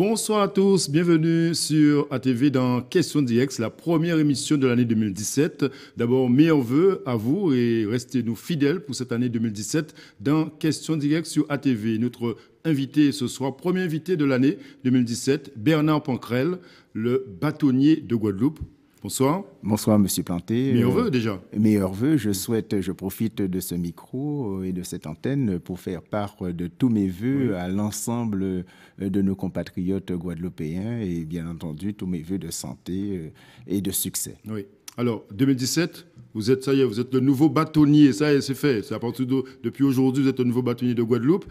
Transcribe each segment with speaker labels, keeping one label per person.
Speaker 1: Bonsoir à tous, bienvenue sur ATV dans Question Directe, la première émission de l'année 2017. D'abord, meilleurs vœux à vous et restez-nous fidèles pour cette année 2017 dans Question Directe sur ATV. Notre invité ce soir, premier invité de l'année 2017, Bernard Pancrel, le bâtonnier de Guadeloupe. Bonsoir.
Speaker 2: Bonsoir, Monsieur Planté.
Speaker 1: Meilleurs vœux déjà.
Speaker 2: Meilleurs vœux. Je profite de ce micro et de cette antenne pour faire part de tous mes vœux à l'ensemble de nos compatriotes guadeloupéens et bien entendu tous mes vœux de santé et de succès.
Speaker 1: Oui. Alors, 2017, vous êtes le nouveau bâtonnier, ça y est, c'est fait. C'est à partir depuis aujourd'hui, vous êtes le nouveau bâtonnier de Guadeloupe.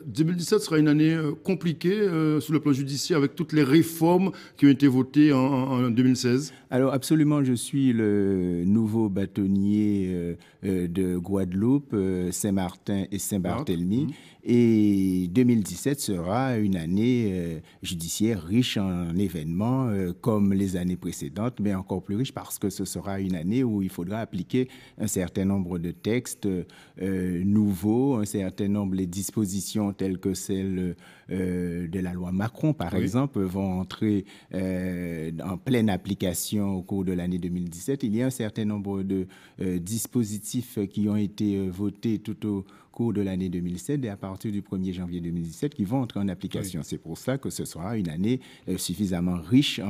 Speaker 1: 2017 sera une année compliquée sur le plan judiciaire avec toutes les réformes qui ont été votées en 2016.
Speaker 2: Alors absolument, je suis le nouveau bâtonnier de Guadeloupe, Saint-Martin et Saint-Barthélemy. Et 2017 sera une année judiciaire riche en événements comme les années précédentes, mais encore plus riche parce que ce sera une année où il faudra appliquer un certain nombre de textes nouveaux, un certain nombre de dispositions telles que celles de la loi Macron, par exemple, vont entrer en pleine application au cours de l'année 2017. Il y a un certain nombre de dispositifs qui ont été votés tout au cours de l'année 2007 et à partir du 1er janvier 2017 qui vont entrer en application. C'est pour ça que ce sera une année suffisamment riche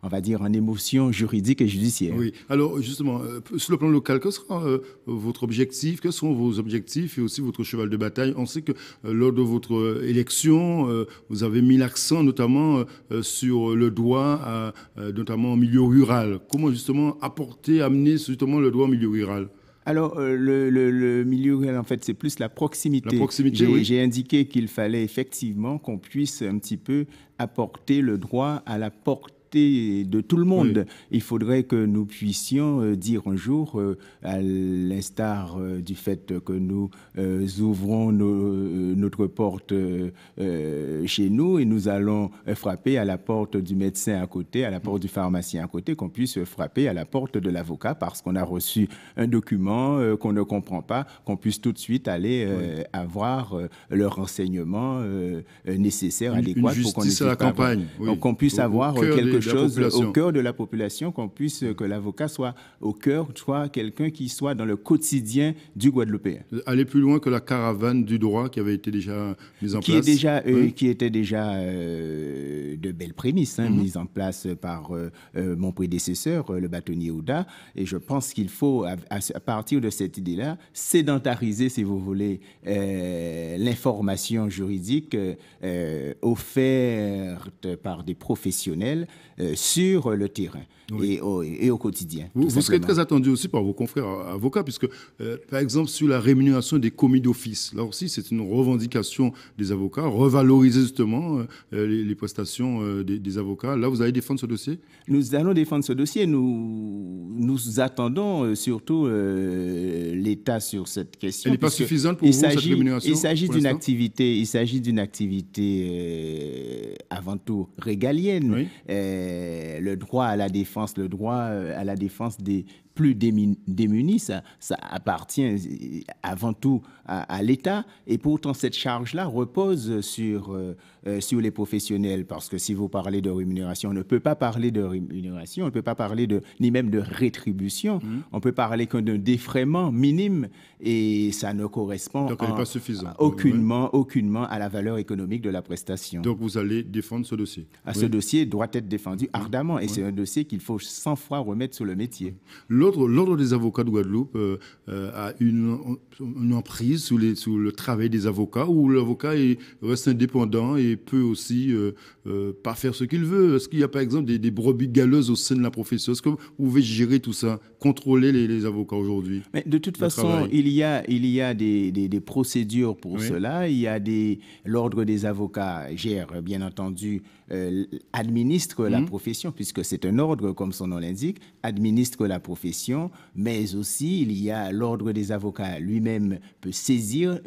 Speaker 2: on va dire, en émotions juridiques et judiciaires.
Speaker 1: Oui. Alors, justement, sur le plan local, quel sera votre objectif? Quels sont vos objectifs et aussi votre cheval de bataille? On sait que lors de votre élection, vous avez mis l'accent notamment sur le droit, notamment en milieu rural. Comment justement amener justement le droit en milieu rural?
Speaker 2: Alors, le milieu rural, en fait, c'est plus la proximité.
Speaker 1: La proximité,
Speaker 2: J'ai indiqué qu'il fallait effectivement qu'on puisse un petit peu apporter le droit à la portée de tout le monde. Il faudrait que nous puissions dire un jour, à l'instar du fait que nous ouvrons notre porte chez nous et nous allons frapper à la porte du médecin à côté, à la porte du pharmacien à côté, qu'on puisse frapper à la porte de l'avocat parce qu'on a reçu un document qu'on ne comprend pas, qu'on puisse tout de suite aller avoir le renseignement nécessaire, adéquat pour qu'on
Speaker 1: à la campagne.
Speaker 2: Donc qu'on puisse avoir quelque chose au cœur de la population, que l'avocat soit au cœur, soit quelqu'un qui soit dans le quotidien du Guadeloupéen.
Speaker 1: Aller plus loin que la caravane du droit qui avait été déjà mise en place.
Speaker 2: Qui était déjà de belles prémices, mise en place par mon prédécesseur, le bâtonnier Ouda. Et je pense qu'il faut, à partir de cette idée-là, sédentariser, si vous voulez, l'information juridique offerte par des professionnels sur le terrain et au quotidien.
Speaker 1: Vous serez très attendu aussi par vos confrères avocats, puisque, par exemple, sur la rémunération des commis d'office, là aussi, c'est une revendication des avocats, revaloriser justement les prestations des avocats. Là, vous allez défendre ce dossier?
Speaker 2: Nous allons défendre ce dossier. Nous attendons surtout l'État sur cette question.
Speaker 1: Elle n'est pas suffisante pour vous, cette rémunération?
Speaker 2: Il s'agit d'une activité avant tout régalienne. Le droit à la défense, des plus démunis, ça appartient avant tout à l'État. Et pourtant, cette charge-là repose sur les professionnels. Parce que si vous parlez de rémunération, on ne peut pas parler de rémunération, on ne peut pas parler ni même de rétribution. On peut parler que d'un défraiement minime et ça ne correspond aucunement à la valeur économique de la prestation.
Speaker 1: Donc, vous allez défendre ce dossier?
Speaker 2: Ce dossier doit être défendu ardemment et c'est un dossier qu'il faut 100 fois remettre sur le métier.
Speaker 1: L'Ordre des avocats de Guadeloupe a une emprise sur le travail des avocats, où l'avocat reste indépendant et peut aussi pas faire ce qu'il veut. Est-ce qu'il y a par exemple des brebis galeuses au sein de la profession? Est-ce que vous pouvez gérer tout ça, contrôler les avocats aujourd'hui?
Speaker 2: Mais de toute façon, il y a des procédures pour cela. L'Ordre des avocats gère, bien entendu, administre la profession, puisque c'est un ordre, comme son nom l'indique, administre la profession, mais aussi il y a l'Ordre des avocats lui-même peut saisir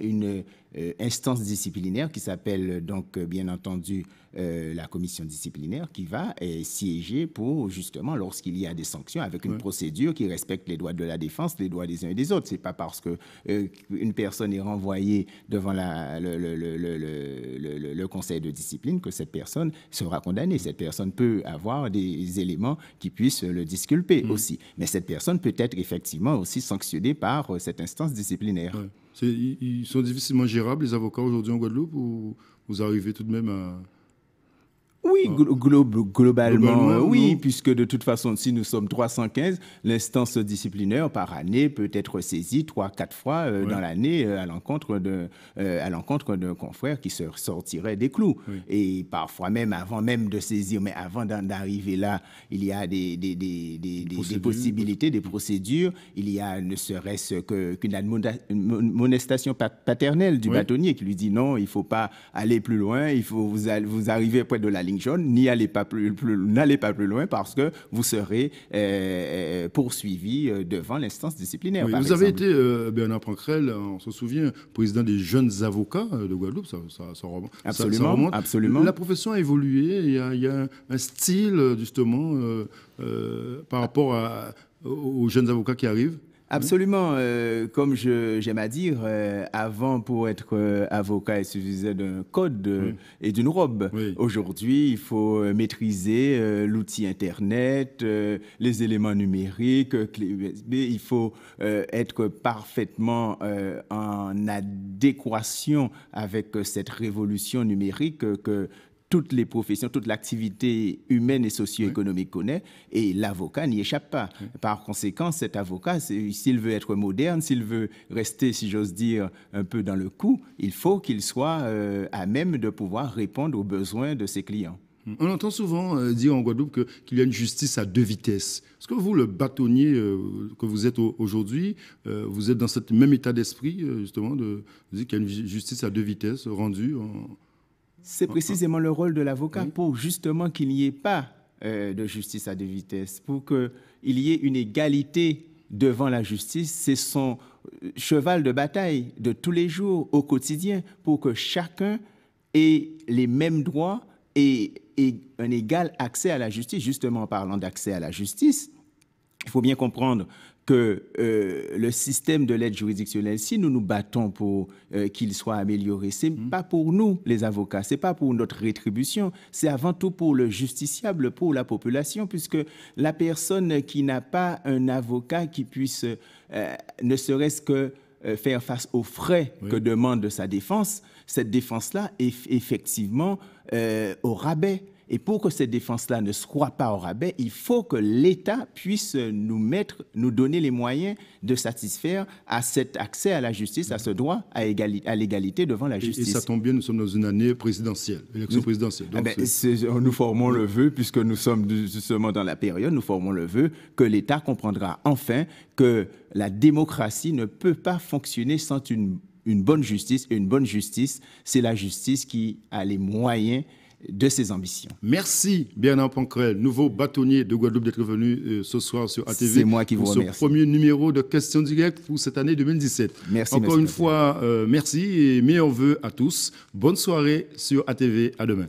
Speaker 2: instance disciplinaire qui s'appelle donc bien entendu la commission disciplinaire qui va siéger pour justement lorsqu'il y a des sanctions avec une procédure qui respecte les droits de la défense, les droits des uns et des autres. C'est pas parce que une personne est renvoyée devant le conseil de discipline que cette personne sera condamnée. Cette personne peut avoir des éléments qui puissent le disculper aussi. Mais cette personne peut être effectivement aussi sanctionnée par cette instance disciplinaire.
Speaker 1: Ouais. Ils sont difficilement gérables, les avocats aujourd'hui en Guadeloupe, ou vous arrivez tout de même à...
Speaker 2: Oui, globalement, oui,
Speaker 1: non.
Speaker 2: puisque de toute façon, si nous sommes 315, l'instance disciplinaire par année peut être saisie 3-4 fois dans l'année à l'encontre d'un confrère qui se sortirait des clous. Oui. Et parfois même, avant même de saisir, mais avant d'arriver là, il y a des possibilités, des procédures. Il y a ne serait-ce qu'une admonestation paternelle du bâtonnier qui lui dit non, il ne faut pas aller plus loin, vous arrivez près de la ligne jaune, n'allez pas plus loin parce que vous serez poursuivi devant l'instance disciplinaire.
Speaker 1: Oui, vous avez été, Bernard Pancrel, on se souvient, président des jeunes avocats de Guadeloupe, ça remonte.
Speaker 2: Absolument, absolument.
Speaker 1: La profession a évolué, il y a un style justement par rapport aux jeunes avocats qui arrivent.
Speaker 2: Absolument. Comme j'aime à dire, avant, pour être avocat, il suffisait d'un code et d'une robe. Oui. Aujourd'hui, il faut maîtriser l'outil Internet, les éléments numériques, clés USB. Il faut être parfaitement en adéquation avec cette révolution numérique que toutes les professions, toute l'activité humaine et socio-économique connaît, et l'avocat n'y échappe pas. Oui. Par conséquent, cet avocat, s'il veut être moderne, s'il veut rester, si j'ose dire, un peu dans le coup, il faut qu'il soit à même de pouvoir répondre aux besoins de ses clients.
Speaker 1: On entend souvent dire en Guadeloupe qu'il y a une justice à deux vitesses. Est-ce que vous, le bâtonnier que vous êtes aujourd'hui, vous êtes dans ce même état d'esprit, justement, de dire qu'il y a une justice à deux vitesses rendue
Speaker 2: C'est précisément le rôle de l'avocat pour justement qu'il n'y ait pas de justice à deux vitesses, pour qu'il y ait une égalité devant la justice. C'est son cheval de bataille de tous les jours, au quotidien, pour que chacun ait les mêmes droits et un égal accès à la justice. Justement, en parlant d'accès à la justice, il faut bien comprendre que le système de l'aide juridictionnelle, si nous nous battons pour qu'il soit amélioré, ce n'est pas pour nous, les avocats, ce n'est pas pour notre rétribution, c'est avant tout pour le justiciable, pour la population, puisque la personne qui n'a pas un avocat qui puisse, ne serait-ce que faire face aux frais que demande sa défense, cette défense-là est effectivement au rabais. Et pour que cette défense-là ne soit pas au rabais, il faut que l'État puisse nous donner les moyens de satisfaire à cet accès à la justice, à ce droit à l'égalité devant la justice.
Speaker 1: Et ça tombe bien, nous sommes dans une année présidentielle, élection présidentielle. Donc
Speaker 2: nous formons le vœu, puisque nous sommes justement dans la période, nous formons le vœu que l'État comprendra enfin que la démocratie ne peut pas fonctionner sans une bonne justice. Et une bonne justice, c'est la justice qui a les moyens de ses ambitions.
Speaker 1: Merci Bernard Pancrel, nouveau bâtonnier de Guadeloupe, d'être venu ce soir sur ATV.
Speaker 2: C'est moi qui vous remercie.
Speaker 1: Pour ce premier numéro de Questions Directes pour cette année 2017.
Speaker 2: Merci.
Speaker 1: Encore une fois, merci et meilleurs vœux à tous. Bonne soirée sur ATV. À demain.